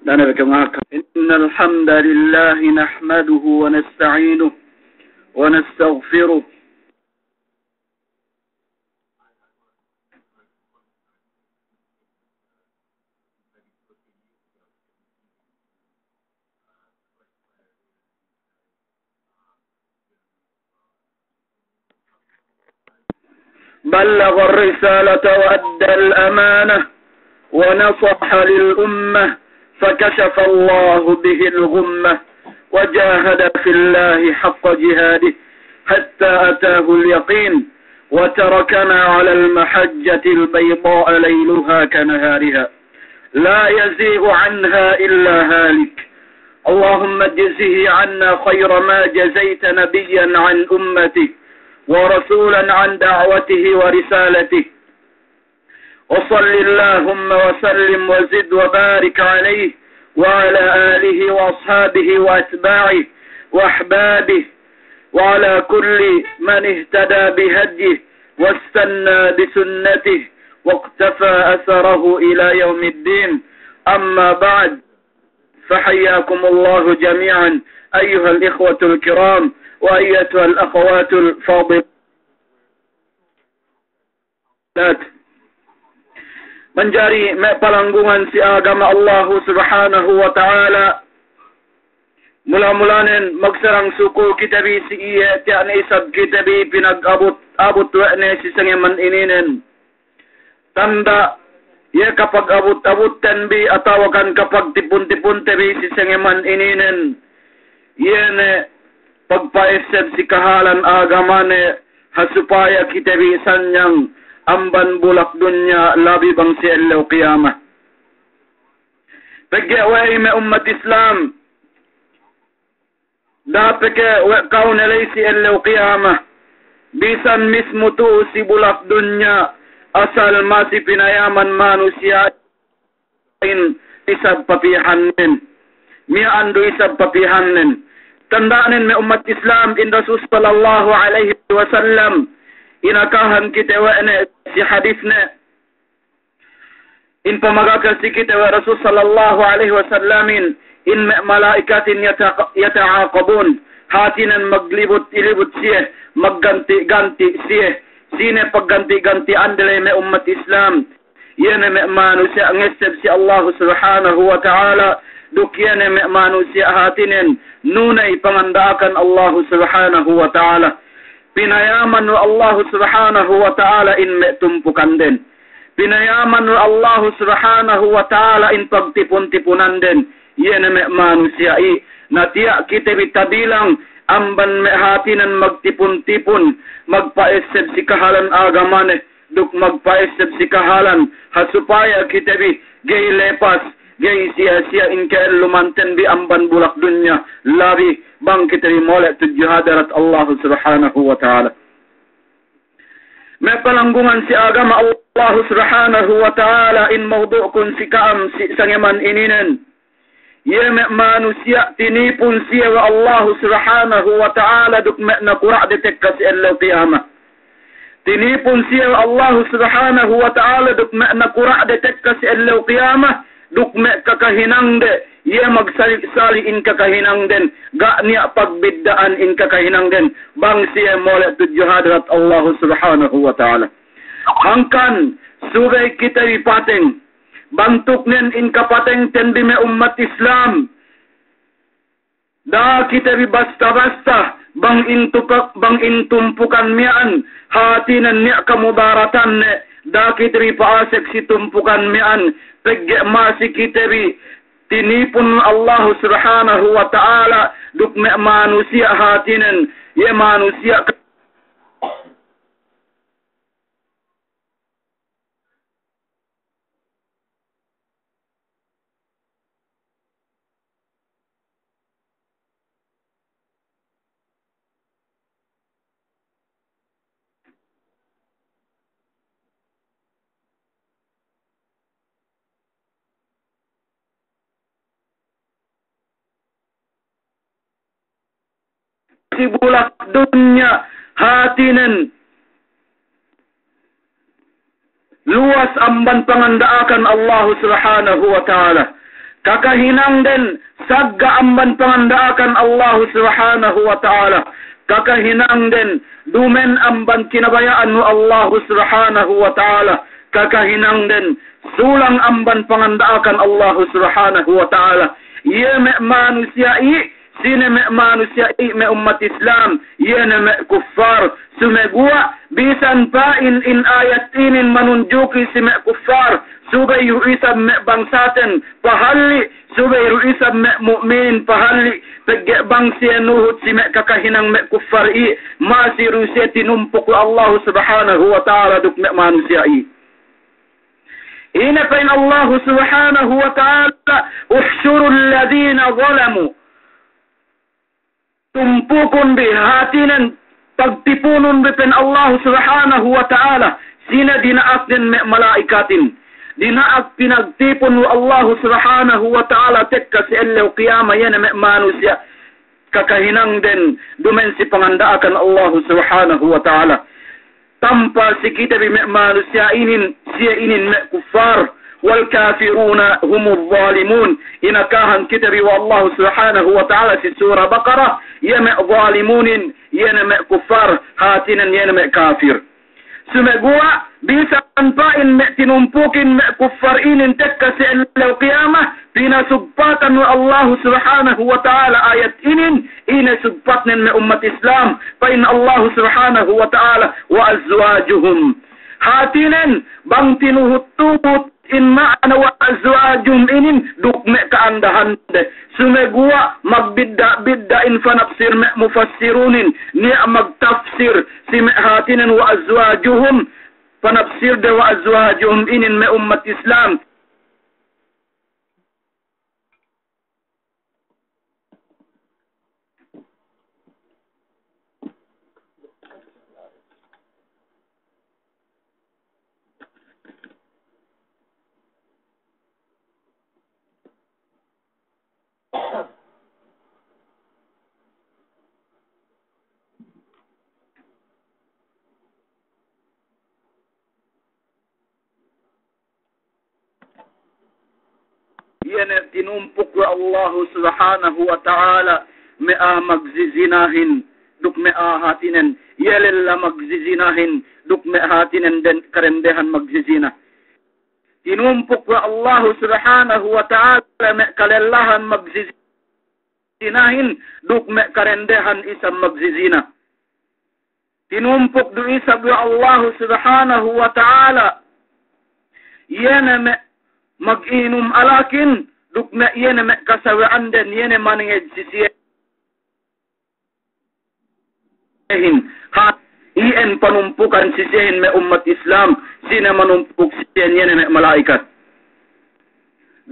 إن الحمد لله نحمده ونستعينه ونستغفره بلغ الرسالة وأدى الأمانة ونصح للأمة فكشف الله به الغمة وجاهد في الله حق جهاده حتى أتاه اليقين وتركنا على المحجة البيضاء ليلها كنهارها لا يزيغ عنها إلا هالك. اللهم اجزه عنا خير ما جزيت نبيا عن أمته ورسولا عن دعوته ورسالته، وصل اللهم وسلم وزد وبارك عليه وعلى آله وأصحابه وأتباعه وأحبابه وعلى كل من اهتدى بهديه واستنى بسنته واقتفى أثره إلى يوم الدين. أما بعد، فحياكم الله جميعا أيها الإخوة الكرام وأيتها الأخوات الفاضلات. Mencari palanggungan si agama Allah Subhanahu wa ta'ala, mula-mulanin magsarang suko kita bi si iya tiyan isab kita bi pinag-abot wa'ne si sangiman ininin. Tanda, ya kapag abot-abotan bi atawakan kapag tipun-tipun tabi si sangiman ininin. Yan pagpaisip si kahalan agamane hasupaya kita bi sanyang amban bulak dunya labi bang si Allah qiyamah. Pagkawai me ummat Islam dapeke kau nalay si Allah qiyamah bisan mismo tu si bulak dunya asal masih pinayaman manusia in isab papihanin miandu isab papihanin. Tandaanin me ummat Islam in Rasul sallallahu alaihi wasallam inakahan kita wa'na si hadithna in pamagakal si kita wa Rasul sallallahu alaihi wasallamin in malaikatin yata'aqabun hatinan maglibot-ilibot siya magganti-ganti siya sine pagganti-ganti andalay me ummat Islam yan me manusia ngeseb si Allah subhanahu wa ta'ala dukyan me manusia hatinen nunay pangandaakan Allah subhanahu wa ta'ala. Pinayaman wa Allah subhanahu wa ta'ala in tumpukan din. Pinayaman wa Allah subhanahu wa ta'ala in pagtipon-tipunan din. Yan me manusia natiya kita bitabilang amban me hatinan magtipon-tipon magpaisip si kahalan agamane duk magpaisip si kahalan hasupaya kita bi gay lepas gay siya in kael lumanten bi amban bulak dunya labi bang kita bi molek tujuh hadarat Allah subhanahu wa ta'ala. May palanggungan si agama Allah subhanahu wa ta'ala in mawdu' kun si kaam si sangiman ininen. Ye me manusia tinipun siya wa Allah subhanahu wa ta'ala duk me nakura detek kasi Allah qiyamah. Tinipun siya wa Allah subhanahu wa ta'ala duk me nakura detek kasi Allah qiyamah duk me kakahinang de ye magsali in kakahinang den ga niya pagbiddaan in kakahinang den bang siya mole tujuh hadrat Allah subhanahu wa ta'ala. Angkan sugay kita ipateng bantuk nen in kapateng tendi me ummat Islam da kita bi basta-basta bang intumpukan mian hatinan niya kamudaratan ne da kita bi paasek si tumpukan mian pegge masih kita bi tinipun Allah subhanahu wa ta'ala duk me manusia hatinan ye manusia si bulak dunya hatinan luas amban pangandaakan Allah subhanahu wa ta'ala kakahinang den sagga amban pangandaakan Allah subhanahu wa ta'ala, kakahinang den dumen amban kinabayaan mo Allah subhanahu wa ta'ala, kakahinang den sulang amban pangandaakan Allah subhanahu wa ta'ala. Ia me manusia sine me manusia me umat Islam, ia me kuffar. Sumegua bisan pa in ayat inin menunjuki si me kuffar, subay isab me bangsaten pahalli, subay isab me mu'min pahalli, pegge bang siya nuhut si me kakahinang me kuffar masiru siya tinumpok Allah subhanahu wa ta'ala duk me manusia Ina pa in Allah subhanahu wa ta'ala uhsyuru alladhina zalamu, tumpukun bihatinan pagtipunun bipen Allah subhanahu wa ta'ala, sina dinaak din me malaikatin, dinaak pinagtipon wa Allah subhanahu wa ta'ala tekka si Allah qiyama yan me manusia, kakahinang din dumen si pangandaakan Allah subhanahu wa ta'ala. Tanpa si kita bi me manusia siya inin me kuffar, wal kafiruna humul zalimun. Inakahan kita bi wa Allah subhanahu wa ta'ala si surah Baqarah, ya me zalimunin, ya me kuffar, hatinan ya me kafir. Sumegua bisa tanpain me tinumpukin me kuffar inin tekka si Allah qiyamah, pinasugpatan wa Allah subhanahu wa ta'ala ayat inin sugpatnin me umat Islam, pain Allah subhanahu wa ta'ala wa azwajuhum, hatinan bang tinuhut-tuhut in ma'ana wa azwajum inin dukme kaandahan de. Sumegua magbidda in fanafsir me mufassirunin niya magtafsir si me hatinan wa azwajuhum, panafsir de wa azwajuhum inin me ummat Islam. Yan tinumpok wa Allah subhanahu wa ta'ala mea magzizinahin duk mea hatinen, yalilla magzizinahin duk mea hatinen den karendehan magzizina. Tinumpok wa Allah subhanahu wa ta'ala me kalellahan magzizinahin duk me karendehan isam magzizina. Tinumpok du isab wa Allah subhanahu wa ta'ala yana me mag-inum alakin duk na iyan me kasawaan den iyan maninged sisihin ha iyan panumpukan sisihin me umat Islam, sina manumpuk sisihin iyan me malaikat.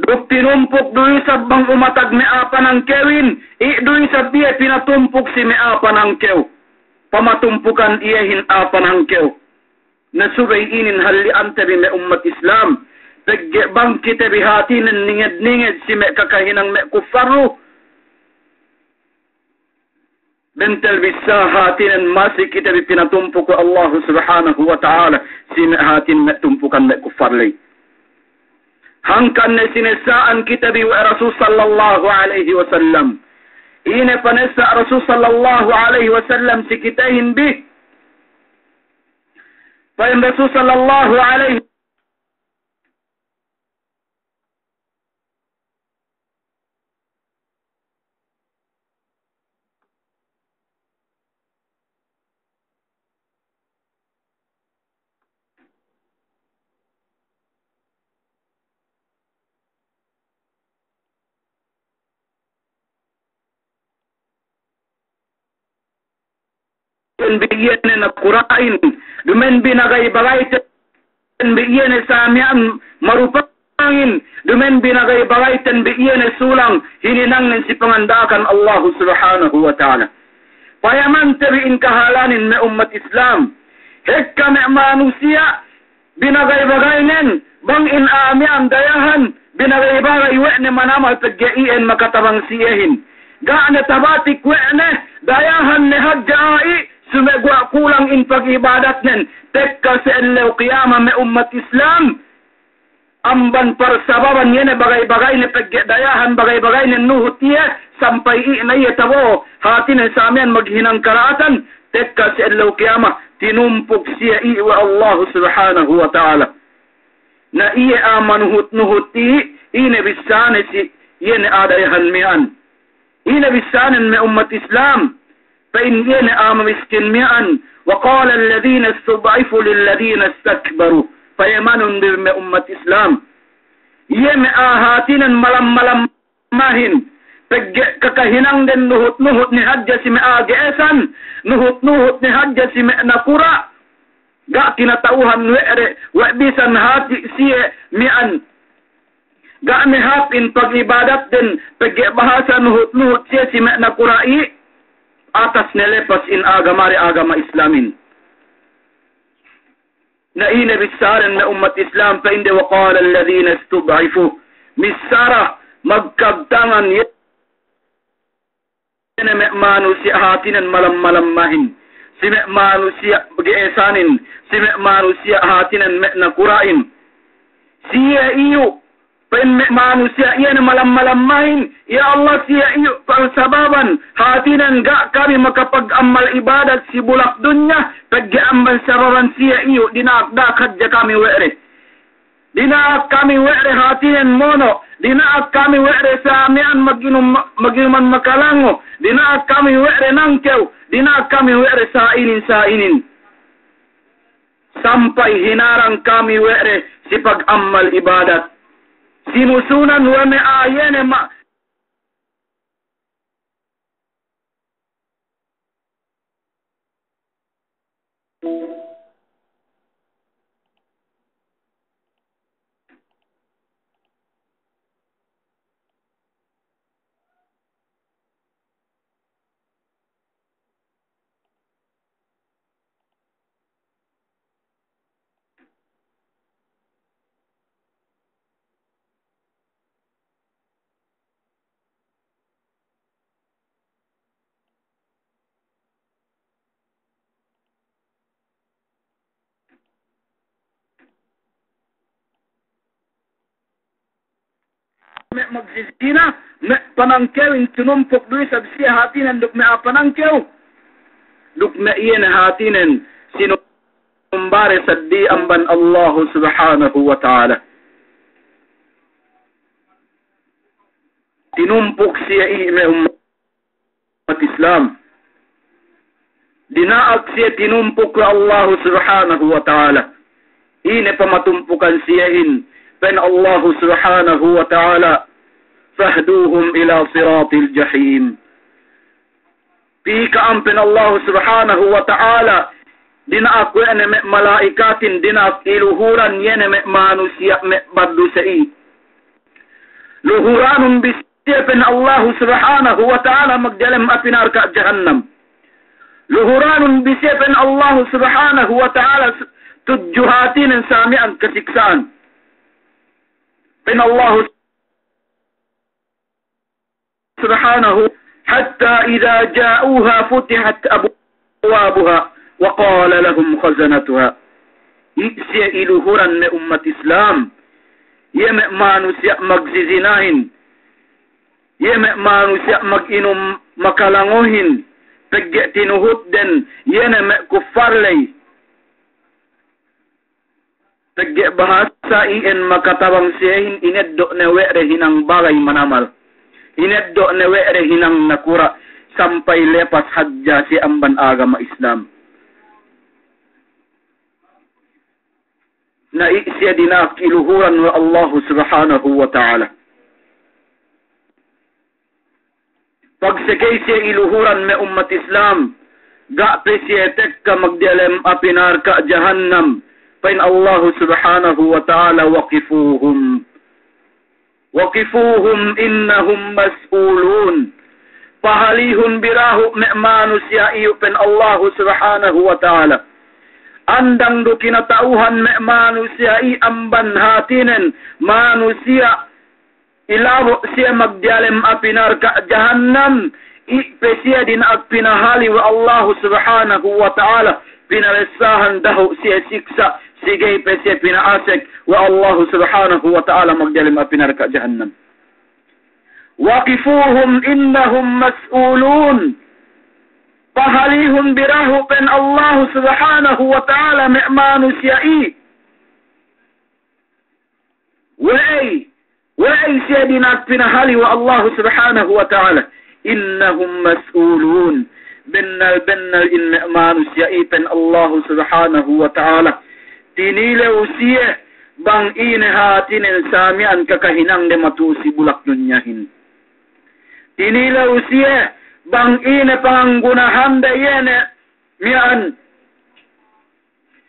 Duk tinumpok duy sabang umatag me apa ng kewin, duy sabiya pinatumpok si me apa ng kew, pamatumpukan iyahin apa ng kew, nasubay inin halian tabi me umat Islam. Bang kita bihati ng ninged si me kakahinang me kufaru. Bentel bisa hati ng masih kita pinatumpuk ko Allah subhanahu wa ta'ala si me hatin me tumpukan me kufarlay. Hangkan na sinesaan kita bi Rasul sallallahu alaihi wasallam. Ine panesa Rasul sallallahu alaihi wasallam si kita hindi. Payan Rasul sallallahu alaihi bigyan na kurain, dumen binagay-bagay ten bigyan sa amyan marupangin, dumen binagay-bagay ten bigyan sulang hininang si pangandakan Allah subhanahu wa ta'ala. Payaman tabiin kahalanin me umat Islam, hekka me manusia binagay-bagay nen bang in amyan dayahan binagay-bagay wene manamal pagyaien makatabang siyahin. Gaana tabatik wene dayahan ne hadjai sumegwa kulang in pag-ibadat nen tekka sa Allah qiyama me umat Islam amban persababan yene bagay-bagay ne pagdayahan bagay-bagay ne nuhut niya sampai na iya tabo hati ne samian maghinang karaatan tekka sa ilaw kiyama tinumpok siya wa Allah subhanahu wa ta'ala na iya amanuhut nuhuti ine bisane si yene adayahan mian ine bisanen me ummat islam fa in yene miskin mian wa qala alladhina istud'ifu lilladhina istakbaru fayamanun bi ummat islam yeme ahatinan malam mahin kakahinang den nuhut ni hadja si me agesan nuhut ni hadja si me nakura ga kinatauhan wa bisan hati siye mian ga me hapin pag ibadat den bahasa nuhut siye si me nakurai atas nelepas in agama islamin na ina bisaran na ummat islam fa inde wa qala alladhina istud'ifu misara magkabtangan yene me manusia hatinan malam mahin si me manusia geesanin si me manusia hatinan me nakurain siya iyo pen me manusia yene malam mahin ya Allah siya iyo pagsababan hatinan ga kami makapag-amal ibadat si bulak dunya pag-amal sababan siya iyo dinakdakat ja kami were dinaak kami were hatinan mono dinaak kami were samian maginuman makalango dinaak kami were nangkew dinaak kami were sainin sampai hinarang kami were si pag-amal ibadat sinusunan wa me ayene ma me magsisina me panangkew in tinumpok duy sabsiya hatinan duk me panangkew duk me iyan hatinan sinumbare saddi amban Allah subhanahu wa ta'ala tinumpok siya me ummat islam dinaak siya tinumpok la Allah subhanahu wa ta'ala ine pamatumpukan siyahin pen Allah subhanahu wa ta'ala fahduhum ila siratil jahim pika ampen Allah subhanahu wa ta'ala dinaak wene me malaikatin dinaak iluhuran yene me manusia me baddu sai luhuranum bisyapen Allah subhanahu wa ta'ala magdalam apinar ka jahannam luhuranum bisyapen Allah subhanahu wa ta'ala tujuhatin sami'an kasiksaan pen Allah سبحانه حتى إذا جاءوها فتحت أبوابها وقال لهم خزنتها يأسي إلهورا من أمة إسلام يمأمانوس يأمك زيزيناهن يمأمانوس يأمك إنو مكالانوهن تجأتنهد دن ينمأ كفار لي تجأ bahasa in makatabang siyahin ineddo na were hinang bagay manamal ineddo na were hinang nakura sampai lepas hadja si amban agama Islam na isya dinak iluhuran wa Allah subhanahu wa ta'ala pagsakay siya iluhuran me ummat Islam ga siya tekka magdialem apinar ka jahannam فإن الله سبحانه وتعالى وقفوهم إنهم مسؤولون فهليهم براه مأمانوس يائيو فإن الله سبحانه وتعالى andang do kinatauhan ma'manus yai amban hatinen manusia ilabo siya magdialem apinar ka jahannam ipesiya din agpinahali wa Allah subhanahu wa ta'ala pinalesahan daho siya siksa sige pese pinaasek wa Allah subhanahu wa ta'ala magdalim api neraka jahannam. Waqifuhum innahum mas'ulun. Pahalihum birahu pen Allah subhanahu wa ta'ala me manusiai. Wa'ay siya dinat pinahali wa Allah subhanahu wa ta'ala. Innahum mas'ulun. Bennal in me manusiai pen Allah subhanahu wa ta'ala. Tinilaw siya bang inahatinin samian kakahinang de matusi bulak dunyahin. Tinilaw siya bang ina panggunahan da yene mian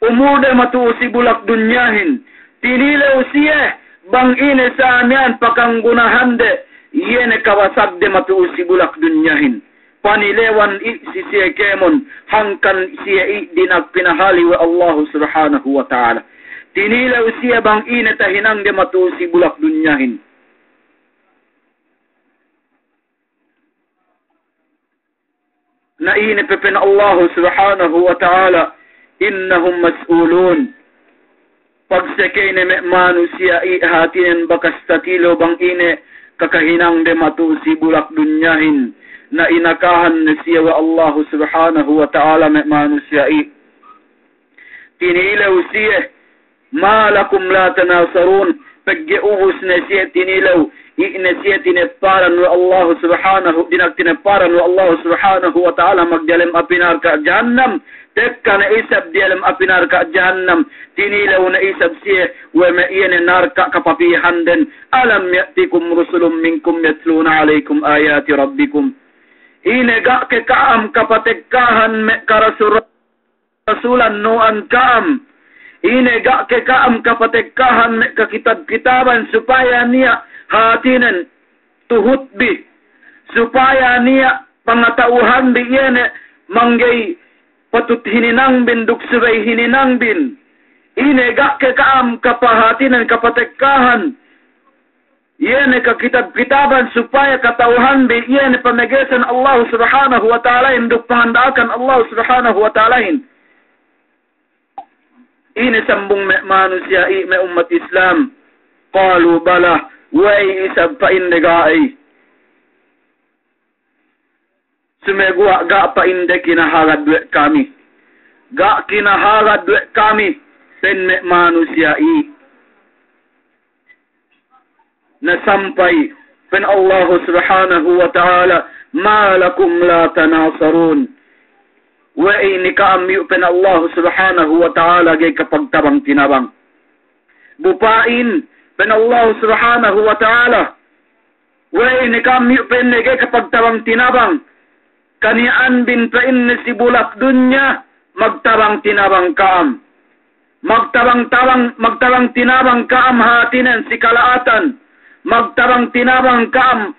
umude matusi bulak dunyahin. Tinilaw siya bang ina samian pakanggunahan de yene kawasag de matusi bulak dunyahin. Panilewan si siya kemon hangkan siya dinagpinahali wa Allah subhanahu wa ta'ala. Tinilaw siya bang ina tahinang de matusi bulak dunyahin. Naine pepen Allah subhanahu wa ta'ala innahum mas'ulun. Pagsekene me manusia hatinin bakas tatilo bang ine kakahinang de matusi bulak dunyahin na inakahan na siya wa Allah subhanahu wa ta'ala me manusia tinilaw siya ma lakum la tanasarun paggiuhus na siya tinilaw inasiya tineparan wa Allah subhanahu tineparan wa Allah subhanahu wa ta'ala magdalim apinar ka jahannam tekka na isab dialam apinar ka jahannam tinilaw na isab siya wa maiyan narka kapapihan din alam ya'tikum rusulun minkum yatluna alaykum ayati rabbikum inega ke kaam kapatekkahan me karasulan noan kaam inega ke kaam kapatekkahan me kakitab-kitaban supaya niya hatinan tuhutbi supaya niya pangatauhan biyene manggay patut hininang bin duksubay hininang bin inega ke kaam kapahatinan kapatekkahan yene kakitab-kitaban supaya katauhan bi yene pamagitan Allah subhanahu wa ta'ala induk pahandakan Allah subhanahu wa ta'ala ini sambung me manusia me umat Islam qalu bala wa isab pa indegai sumegua ga pa inde kinaharad duit kami ga kinaharad duit kami pen me manusia na sampai pen Allah subhanahu wa ta'ala ma lakum la tanasarun wa ini kaamyu pen Allah subhanahu wa ta'ala gay kapagtabang tinabang bupain pen Allah subhanahu wa ta'ala wa ini kaamyu pen gay kapagtabang tinabang kanian bin pain si bulak dunya magtabang tinabang kaam magtabang tinabang kaam hatinan si kalaatan magtabang tinabang kaam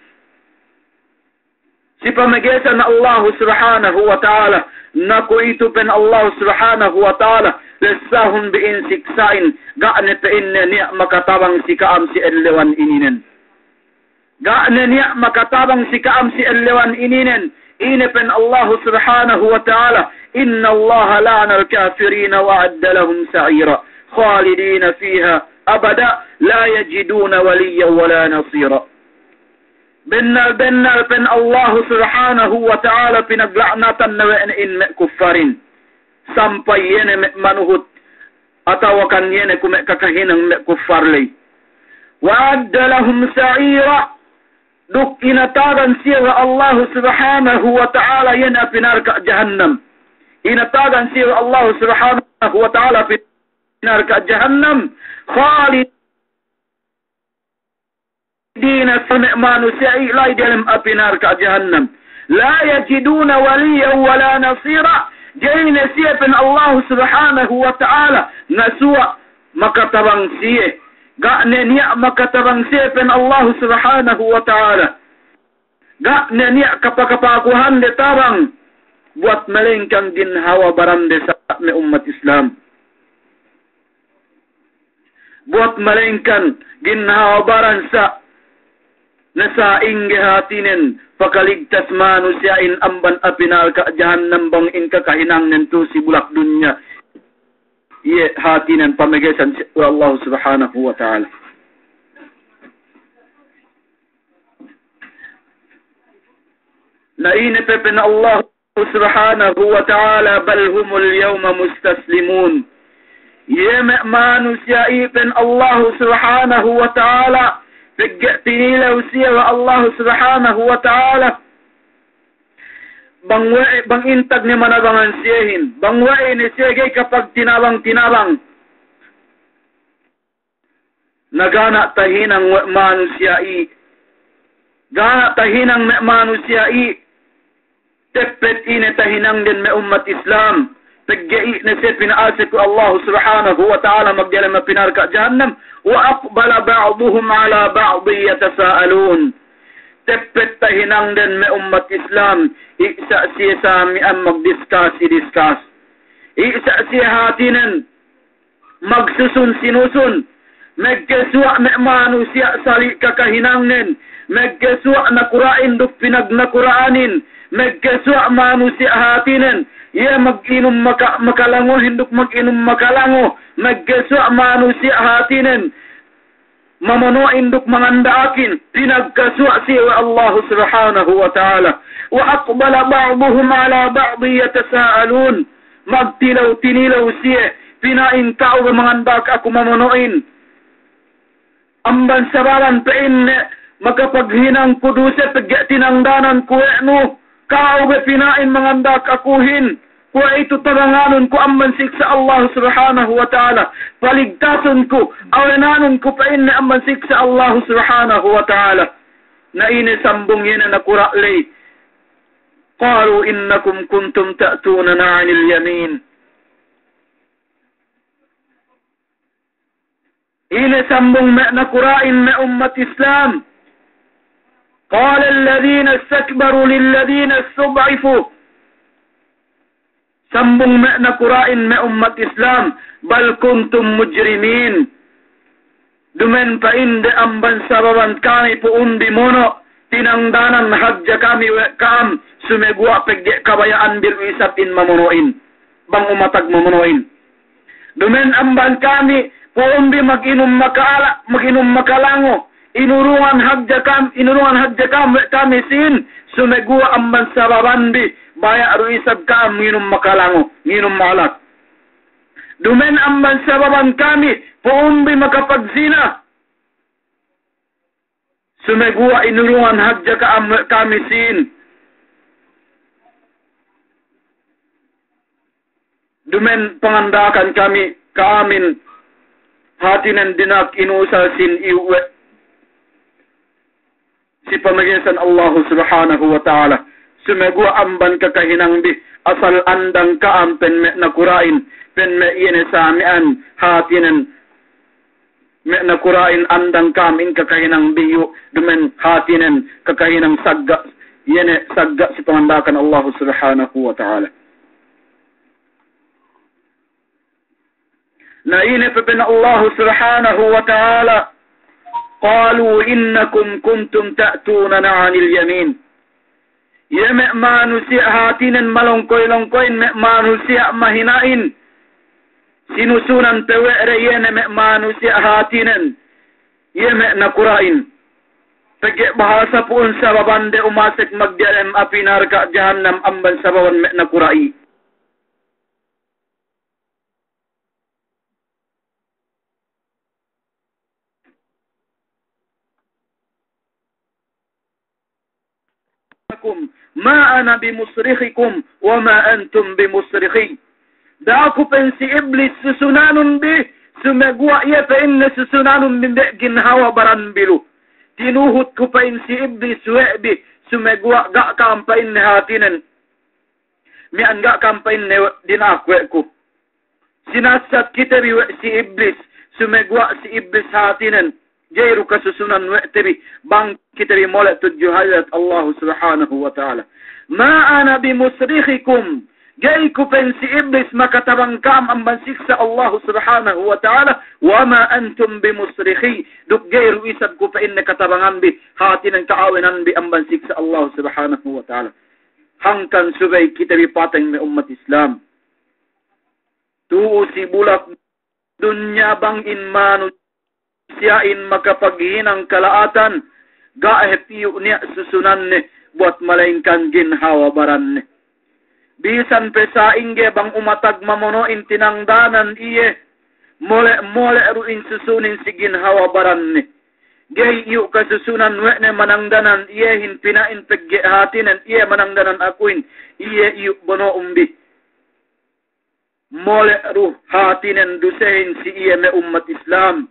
si pamagitan na Allah subhanahu wa ta'ala naku ito pen Allah subhanahu wa ta'ala lesahun biin siksain gaane pa inne niya makatabang si kaam si elewan ininen gaane niya makatabang si kaam si elewan ininen ine pen Allah subhanahu wa ta'ala inna Allah la'ana al-kafirina wa'adda lahum sa'ira khalidina fiha abada la yajiduna waliya wala nasira bennal pen Allah subhanahu wa ta'ala pinagla'natan na in me kuffarin sampai yene me manuhut atawakan yene kume kakahinang me kuffarlay wa'adda lahum sa'ira duk inatagan siya wa Allah subhanahu wa ta'ala yene pinarka jahannam inatagan siya wa Allah subhanahu wa ta'ala pinarka jahannam خالدين سمع manusia ilai dalam api neraka jahannam la yajiduna waliya wala nasira jaina siapin Allah subhanahu wa ta'ala nasua makatabang siya ga'ne niya makatabang siapin Allah subhanahu wa ta'ala ga'ne niya kapakapakuhan de tabang buat melengkang ginhawa barande sa umat Islam buat malengkan ginhawabaran sa nasaing hatinen pakaligtas manusiain amban apinar ka jahannam bang in kakahinang nento si bulak dunya ye hatinan pamegesan Allah subhanahu wa ta'ala. Na inipepen Allah subhanahu wa ta'ala bal humul yawma mustaslimun. Ye manusia ipen Allah subhanahu wa ta'ala pagtinilaw siya wa Allah subhanahu wa ta'ala bang intag ni manabangan siyahin bangwae ni siya gay kapag tinabang nagana tahinang manusia gana tahinang manusia tepet ine tahinang din me ummat Islam paggai na siya pinaasik ko Allah subhanahu wa ta'ala magdialam na pinarka jahannam wa aqbala ba'duhum ala ba'di yatasaalun tepet tahinang din me ummat Islam isa siya sa mian magdiscuss isa siya hatinan magsusun sinusun magkaswa me manusia sali kakahinangnen magkaswa na kurain duk pinagnakuraanin magkaswa manusia hatinan ia mag-inom makalango hinduk mag-inom makalango magkaswa manusia hatinan mamano induk mangandaakin pinagkaswa siya Allah subhanahu wa ta'ala wa aqbala ba'duhum ala ba'di yatasaalun magtilaw-tinilaw siya pinain kao mangandak ako mamanoin amban sabaran pain makapaghinang puduse pagyatinangdanan kuweno kao be pinain mangandak akuhin ko ito taranganon ko amman siksa Allah subhanahu wa ta'ala paligtason ko awananon ko pain na amman siksa Allah subhanahu wa ta'ala na ini sambong yan na kuralay qalu innakum kuntum ta'tunana 'anil yamin ini sambong na kurain na ummat Islam qala alladhina istakbaru lilladhina istud'ifu sambung na kurain na ummat Islam bal kuntum mujrimin dumen pa inde amban sababan kami po undi mono tinangdanan hagja kami kam sumegwa pegge kabayaan bil isapin mamunuin bang umatag mamunuin dumen amban kami po undi mag-inom makalango inurungan hagja kami sin sumegwa amban sababan bi baya ruisab ka nginum makalango nginum malak dumen amban sababan kami puumbi makapagsina sumegua inurungan hadja ka kami sin dumen pangandakan kami kaamin hatinan dinak inusal sin iwe si pamagisan Allah subhanahu wa ta'ala sumegwa amban kakahinang bi asal andang kaam pen me nakurain pen me yene samian hatinan me nakurain andang kam in kakahinang biyu dumen hatinan kakahinang sagga yene sagga si pangandakan Allah subhanahu wa ta'ala na ine pen Allah subhanahu wa ta'ala qalu innakum kuntum ta'tunana 'anil yamin ya me manusia hatinan malongkoy-longkoy me manusia mahinain sinusunan pewere yene me manusia hatinan ya me nakurain pagge bahasa pun sababande umasek magdialem api narka jahannam amban sababan me nakurai ma ana bimusrikhikum wa ma antum bimusrikhi daaku pensi iblis susunanun bi sumegwa ya fa inna susunanun min ginhawa baranbilu tinuhut ku pensi iblis webi sumegwa ga kampain hatinan mi an ga kampain dinakweku sinasat kita bi si iblis sumegwa si iblis hatinan jairu kasusunan we'tebi bang kita bi molat tujuhalat Allah subhanahu wa ta'ala ma ana bimusrikhikum jaiku pensi iblis makatabang kam amban siksa Allah subhanahu wa ta'ala wa ma antum bimusrikhi duk jairu isab ku pa inna katabangan bi hatinan kaawinan bi amban siksa Allah subhanahu wa ta'ala hangkan subay kita bi patang may ummat Islam Tu si bulak dunya bang in manusiain makapaghinang kalaatan gaepiyo niya susunan ni buat malaingkan ginhawa baran ni. Bisan pesaing ge bang umatag mamono intinangdanan iye mole ruin susunin si ginhawa baran ni. Gay yu kasusunan wekne manangdanan iye hin pinain pegge hatinan iye manangdanan akuin iye yu bono umbi. Mole ruh hatinan dusehin si iye me ummat Islam.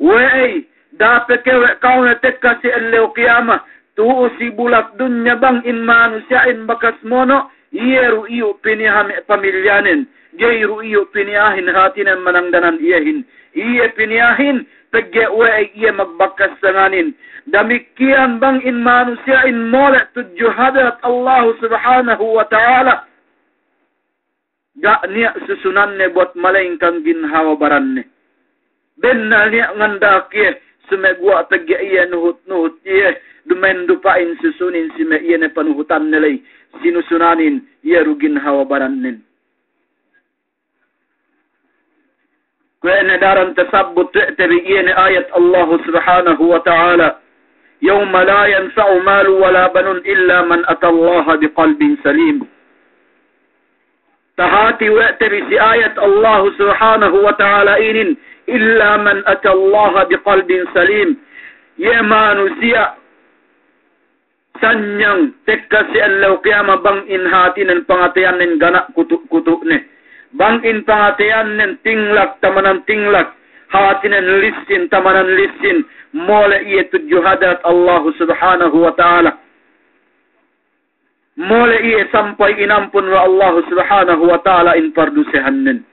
Wey dapat kewe kau na tekka si elleo qiyamah tuu si bulak dunya bang in manusiain bakas mono iye ru iyo piniham pamilyanin gay ru iyo piniahin hatinan manangdanan iyehin iye piniahin pegge wey iye magbakas sanganin damikian bang in manusiain mole tujuh hadat Allah subhanahu wa ta'ala ga niya susunan ne buat malaingkang ginhawa baran ne benna niya ngandak iye sumegwa pegge iye nuhut iye dumen dupain susunin si me iye ne panuhutan nilay sinusunanin iye rugin hawa baran nin. Kaya daran tasabbut tabi iye ne ayat Allah subhanahu wa ta'ala yawma la yanfa'u malu wala banun illa man atallaha biqalbin salim. Tahati tabi si ayat Allah subhanahu wa ta'ala inin illa man atallaha biqalbin salim. Ye manusia sanyang tekka si Allah qiyamah bang in hatinan pangatian nin ganak kutu ne. Bang in pangatian nin tinglak tamanan tinglak. Hatinan lisin tamanan lisin. Mole iye tujuh hadat Allah subhanahu wa ta'ala. Mole iye sampai inampun wa Allah subhanahu wa ta'ala in pardusehan nin.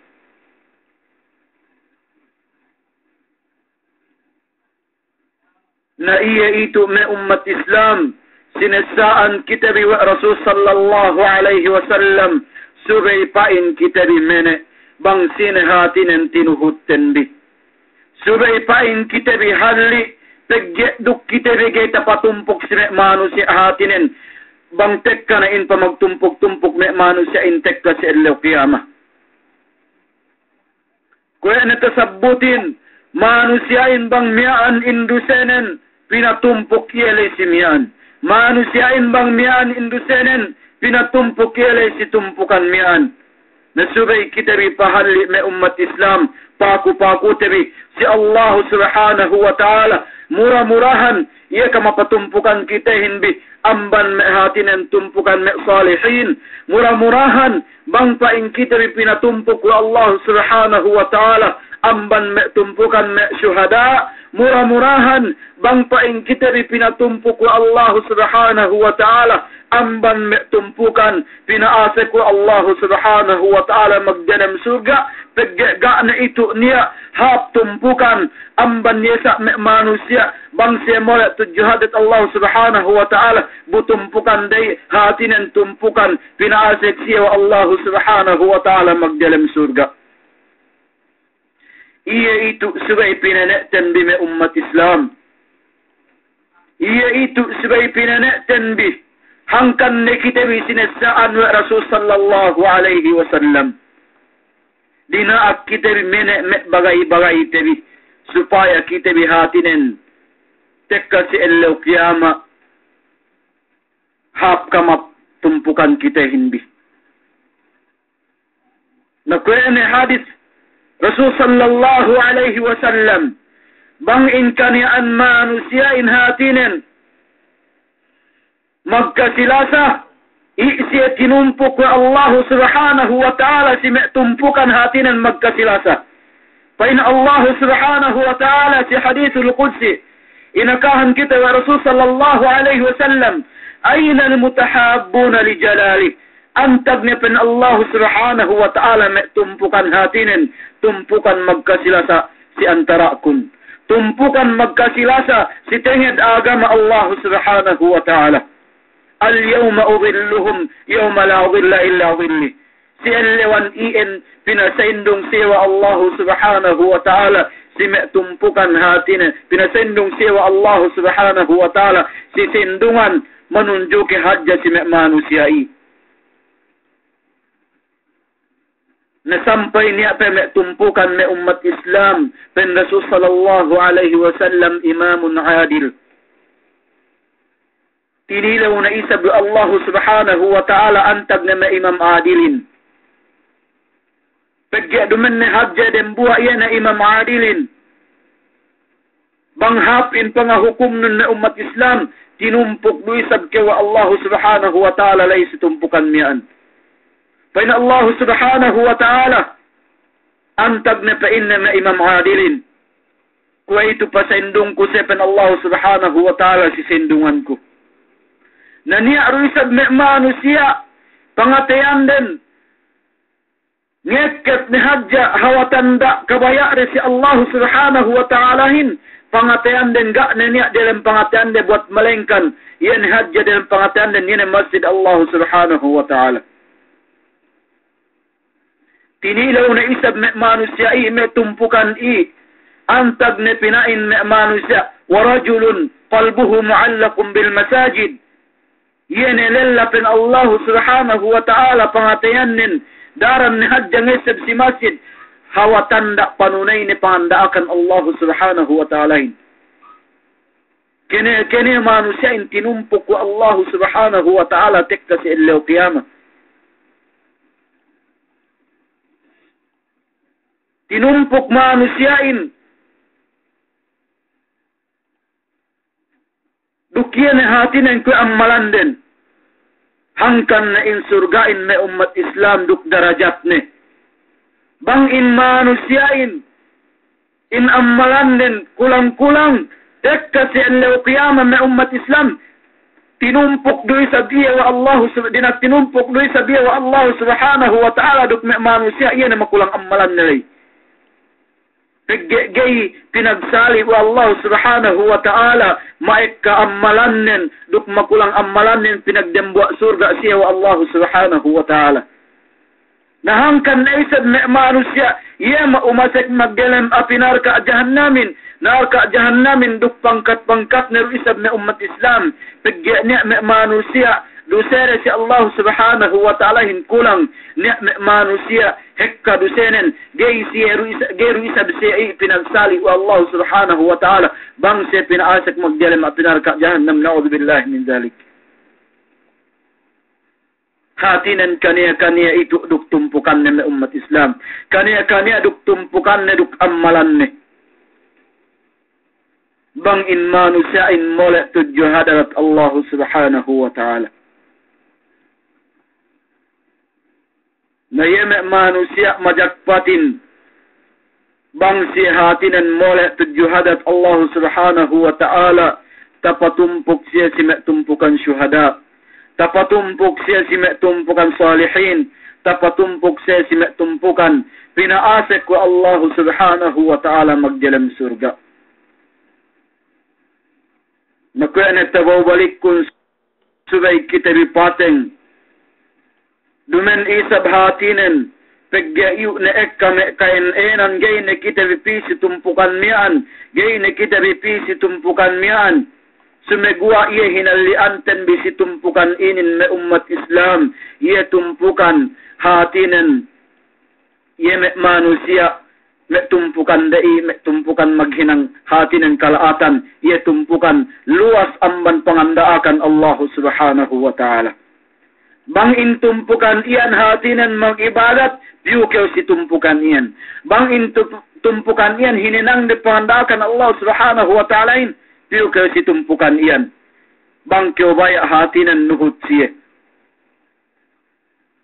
Na iye itu me ummat Islam sinesaan kita biwa Rasul sallallahu alaihi wasallam subay pain kita bi mene bang sinehatin tinuhutten bi subay pain kita bi halli pegge duk kita bi kita patumpok si manusia hatinen bang tekka na in pamagtumpok me manusia in tekka si Allah qiyamah kuya natasabbutin manusia in bang miaan indusenen pinatumpok yele si mian. Manusiain bang mian indusenen pinatumpok yele si tumpukan mian. Nasubay kita bi pahalli me ummat Islam paku tabi si Allah subhanahu wa ta'ala murah-murahan ia kama patumpukan kita hinbi amban me hatinan tumpukan me salihin murah-murahan bang paing kita bi pinatumpok wa Allah subhanahu wa ta'ala amban me tumpukan me syuhada murah-murahan bang paing kita bi pinatumpok wa Allah subhanahu wa ta'ala amban me tumpukan pinaasik wa Allah subhanahu wa ta'ala magdanam surga pegga na itu niya hap tumpukan amban yesa me manusia bang siya mola tujuhadat Allah subhanahu wa ta'ala butumpukan day hatinan tumpukan pinaasik siya wa Allah subhanahu wa ta'ala magdanam surga. Iya itu subay pinanatan bi me ummat Islam. Iya itu subay pinanatan bi hangkan ne kita bi sinasaan wa Rasul sallallahu alaihi wasallam. Dina kita bi mene bagay tabi supaya kita bi hatinen tekka si Allah qiyamah hap kamap tumpukan kita hinbi. Nakuene hadis Rasul sallallahu alaihi wasallam bang in kanian manusia in hatinen magkasilasa isiya tinumpuk wa Allah subhanahu wa ta'ala si tumpukan hatinan magkasilasa fa in Allah subhanahu wa ta'ala si hadithul qudsi inakahan kita wa Rasul sallallahu alaihi wasallam ayna almutahabbuna li jalali antagnya pen Allah subhanahu wa ta'ala tumpukan hatinin tumpukan magkasilasa si antarakum tumpukan magkasilasa si tenged agama Allah subhanahu wa ta'ala al-yawma udhilluhum yawma la udhilla illa udhilli si elewan iin pinasendung siwa Allah subhanahu wa ta'ala si tumpukan hatinin pinasendung siwa Allah subhanahu wa ta'ala si sendungan menunjuki hajja si manusiai. na sampai niya pa me tumpukan me umat Islam pen Rasul sallallahu alaihi wasallam imamun adil. Tinilaw na isab Allah subhanahu wa ta'ala antag na me imam adilin. Pagya duman na hadja den buwa yan na imam adilin. Banghapin pangahukum nun na umat Islam tinumpok do isab kewa Allah subhanahu wa ta'ala lay situmpukan miyan. فإن الله سبحانه وتعالى أنتق نفإن ما إمام عادلين كويتو pasendungku sepen Allah subhanahu wa ta'ala sisendunganku. Naniya ruisab me manusia pangatayan din ngeket ni hadja hawatanda kabayari si Allah subhanahu wa ta'alahin pangatayan din gak naniya dalam pangatayan din buat malengkan yan hadja dalam pangatayan din yan masjid Allah subhanahu wa ta'ala. Tinilaw na isab me manusia me tumpukan antag ne pinain me manusia wa rajulun qalbuhu mu'allaqun bil masajid yene lellapin Allah subhanahu wa ta'ala pangatayanin daran ni hadjang isab si masjid hawatanda panunay ni pangandaakan Allah subhanahu wa ta'ala kene manusia tinumpok wa Allah subhanahu wa ta'ala tekka si ilaw qiyamah. Tinumpok manusiain dukian hatin ang amalan din hangkan na in surgain na umat Islam duk darajat ne bang in manusiain in amalan din kulang-kulang tekka si Allah qiyamah na umat Islam tinumpok doy sa biya wa Allah tinumpok doy sa biya wa Allah subhanahu wa ta'ala duk manusia iyan na makulang amalan nilay. Gay pinagsali wa Allah subhanahu wa ta'ala maik kaamalanin duk makulang amalanin pinagdembuak surga siya wa Allah subhanahu wa ta'ala. Nahangkan na isad manusia iya maumasik magdalam api narka jahannamin duk pangkat-pangkat na isad na umat Islam pagya niya manusia dusere si Allah subhanahu wa ta'ala hinkulang niya manusia hekka dusenen gay isab siya pinagsali wa Allah subhanahu wa ta'ala bang siya pinaasak magdalam api narka jahannam na'udhu billahi min dhalik. Hatinan kaniya itu duk tumpukan na umat Islam. Kaniya duk tumpukan na duk amalan ne. Bang in manusiain mole tujuh hadarat Allah subhanahu wa ta'ala. Na yeme manusia majakpatin. Bang si hatinan mole tujuh hadarat Allah subhanahu wa ta'ala. Tapatumpuk siya si tumpukan syuhada. Tapatumpok siya si tumpukan salihin. Tapatumpok siya si tumpukan pinaasik wa Allah subhanahu wa ta'ala magdalam surga. Nakuya na tabawbalik kung subay kita bipateng. Dumen isab hatinen. Pagyayu na ekka kain-enan gay na kita bipisi tumpukan miyan. Gay na kita bipisi tumpukan miyan. Sumegwa iya hinaliantan bisi tumpukan inin me umat Islam iya tumpukan hatinan iya me manusia me tumpukan dai me tumpukan maghinang hatinan kalaatan iya tumpukan luas amban pangandaakan Allah subhanahu wa ta'ala. Bang in tumpukan iyan hatinan mag-ibadat biyukew si tumpukan iyan. Bang in tumpukan iyan hininang de pangandaakan Allah subhanahu wa ta'ala piu ke situmpukan iyan bang kyo baya hatinan nuhut siya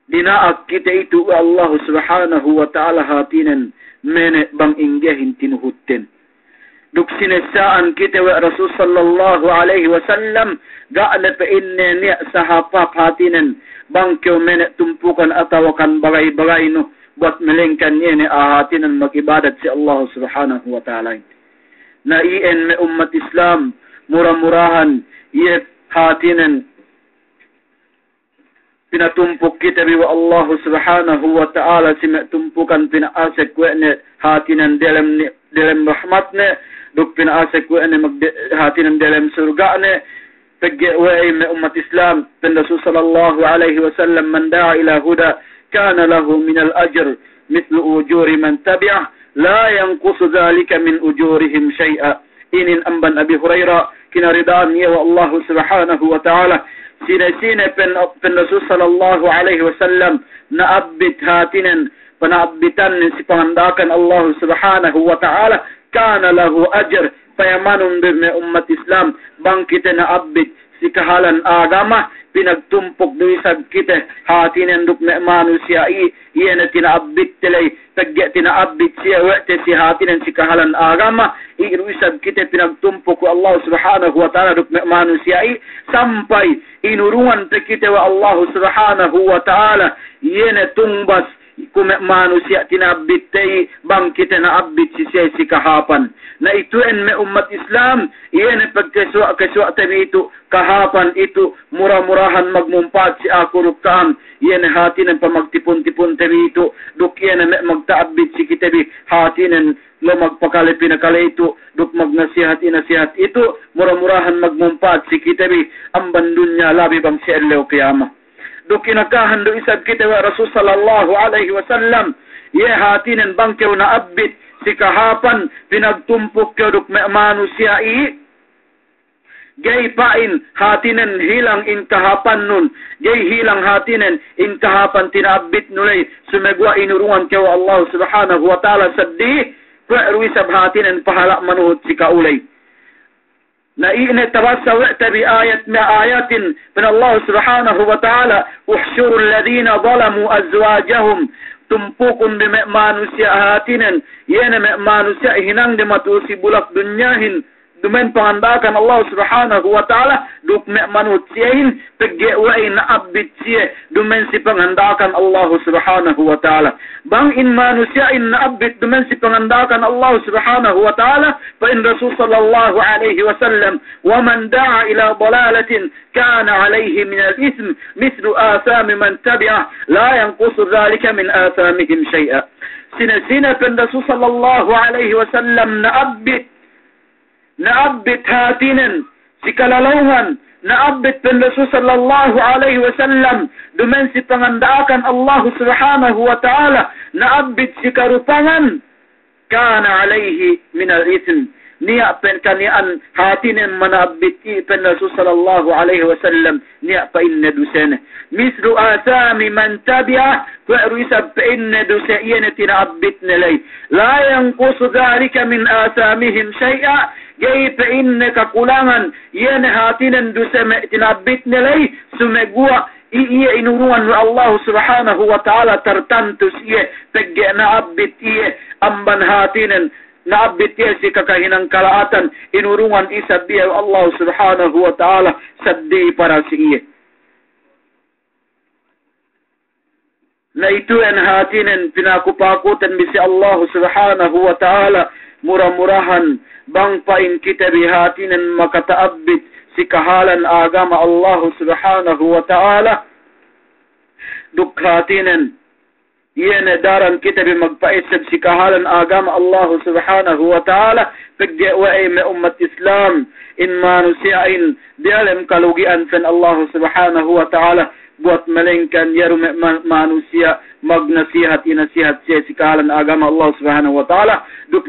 dinaak kita itu Allah subhanahu wa ta'ala hatinan mene bang inggehin tinuhutin duk sinesaan kita wa Rasul sallallahu alaihi wasallam ga'ala pa inne niya sahapap hatinan bang kyo mene tumpukan atawakan bagay-bagay no buat melengkan niya ni hatinan mag-ibadat si Allah subhanahu wa ta'ala. Na iyan may umat Islam murah-murahan iya hatinan pinatumpok kita biwa Allah subhanahu wa ta'ala si tumpukan pinaasik wa ni hatinan dalam rahmat ni duk pinaasik wa ni hatinan dalam surga ni وأي أمة إسلام الرسول صلى الله عليه وسلم من دعا إلى هدى كان له من الأجر مثل أجور من تبعه لا ينقص ذلك من أجورهم شيئا. إن أنبن أبي هريرة كنا رداني والله سبحانه وتعالى سين الرسول صلى الله عليه وسلم نأبت هاتنا فنأبتن سبحانه الله سبحانه وتعالى كان له أجر فيمان بأمة إسلام bangkitena abit sikahalan agama pinagtumpok do isag kita hatinen duk me manusia iyan tinaabit telay tagya tinaabit siya wete si hatinen sikahalan agama iruisag kita pinagtumpok wa Allah subhanahu wa ta'ala duk me manusia sampai inurungan te kita wa Allah subhanahu wa ta'ala iyan tumbas kume manusia tinabit tay bangkita na abit siya sikahapan na ituin me umat Islam iyan pagkaswa tabi ito kahapan ito murah-murahan magmumpat si ako ruktaan iyan hatinen pamagtipon-tipon tabi ito duk iyan magtaabit si kitabi hatinen lo magpakalipin na kala ito duk magnasihat ito murah-murahan magmumpat si kitabi ang bandunya labi bang si Allah qiyamah duk inakahan do isab kita wa Rasul sallallahu alaihi wasallam ye hatinen bangkew na abit si kahapan pinagtumpok ke duk manusia gay pain hatinen hilang in kahapan nun gay hilang hatinen in kahapan tinabit nulay sumegwa inurungan ke Allah subhanahu wa ta'ala saddi wa ruisab hatinen pahala manuhot si kaulay na tabasa wa'ta bi ayatin min Allah subhanahu wa ta'ala uhshuru alladhina zalamu azwajahum tumpukun bi manusia hatinen yana manusia hinang de matusi bulak dunyahin dumen pangandakan Allah subhanahu wa ta'ala duk manusiahin pegge wa in abit siya dumen si pangandakan Allah subhanahu wa ta'ala bang in manusia in abit dumen si pangandakan Allah subhanahu wa ta'ala fa in Rasul sallallahu alaihi wasallam wa man da'a ila dalalatin kana alayhi min al-ithm mithlu athami man tabi'ah la yanqusu dhalika min athamihim shay'a sinasina pan Rasul sallallahu alaihi wasallam naabit hatinen si kalalauhan naabit pen Rasul sallallahu alaihi wasallam dumen si pangandakan Allah subhanahu wa ta'ala naabit si karupangan kana alaihi min al-ithm niya pen kanian hatinen manabit pen Rasul sallallahu alaihi wasallam niya pa inna dusene mislu asami man tabi'a wa ruisab pa inna dusa iyana tinabit nilay la yanqusu dhalika min asamihim shay'a gay pa inna kakulangan yan hatinen duseme tinabit nilay sumegwa iya inuruan wa Allah subhanahu wa ta'ala tartantus iya pagge naabit iya amban hatinen naabit iya si kakahinang kalaatan inurungan isa biya Allah subhanahu wa ta'ala saddi para si iya na ito yan hatinen pinakupakutan bisi Allah subhanahu wa ta'ala murah-murahan bang pain kita bihatinan makataabit si kahalan agama Allah subhanahu wa ta'ala dukhatinan iyan daran kita magpaisab si kahalan agama Allah subhanahu wa ta'ala pagdiaway may umat Islam in manusiain dialam kalugian fan Allah subhanahu wa ta'ala buat malengkan yaru manusia magnasihat inasihat siya si kahalan agama Allah subhanahu wa ta'ala duk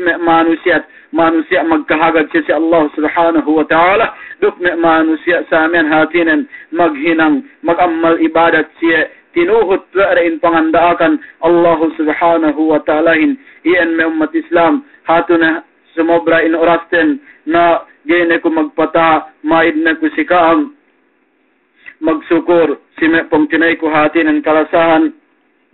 manusia magkahagad siya si Allah subhanahu wa ta'ala duk manusia sa amin hatinen maghinang magamal ibadat siya tinuhot rin pangandaakan Allah subhanahu wa ta'ala iyan may umat Islam hatuna sumobra in orasten na gayne ko magpata maid na ko si kaang magsukur si me pangtinay ko hatinen kalasahan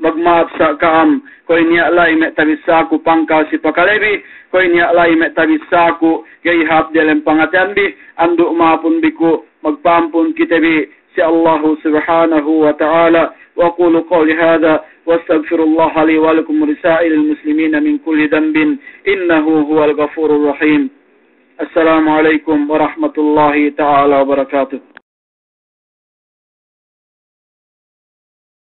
magmaap sa kaam koy niya lay me tabisaku pangkaw si pakalebi koy niya lay me tabisaku gay hap delem pangatanbi ando mapun biku magpampun kitabi si Allah subhanahu wa ta'ala wa qulu qawli hadha wastaghfirullah li wa lakum risa'il muslimin min kulli dhanbin innahu huwal ghafurur rahim. Assalamu alaikum wa rahmatullahi ta'ala wa barakatuh.